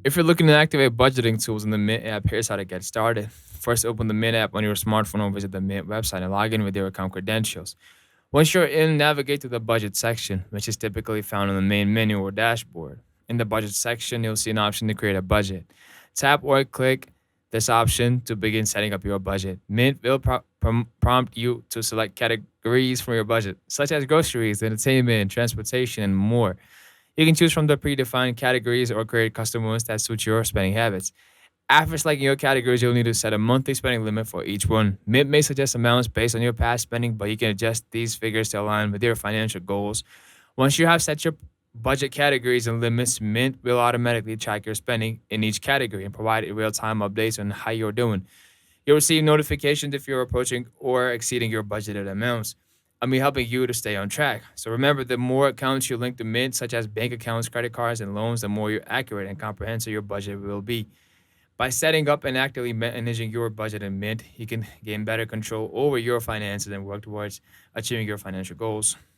If you're looking to activate budgeting tools in the Mint app, here's how to get started. First, open the Mint app on your smartphone or visit the Mint website and log in with your account credentials. Once you're in, navigate to the budget section, which is typically found on the main menu or dashboard. In the budget section, you'll see an option to create a budget. Tap or click this option to begin setting up your budget. Mint will prompt you to select categories from your budget, such as groceries, entertainment, transportation, and more. You can choose from the predefined categories or create custom ones that suit your spending habits. After selecting your categories, you'll need to set a monthly spending limit for each one. Mint may suggest amounts based on your past spending, but you can adjust these figures to align with your financial goals. Once you have set your budget categories and limits, Mint will automatically track your spending in each category and provide real time updates on how you're doing. You'll receive notifications if you're approaching or exceeding your budgeted amounts. Helping you to stay on track. So remember, the more accounts you link to Mint, such as bank accounts, credit cards, and loans, the more accurate and comprehensive your budget will be. By setting up and actively managing your budget in Mint, you can gain better control over your finances and work towards achieving your financial goals.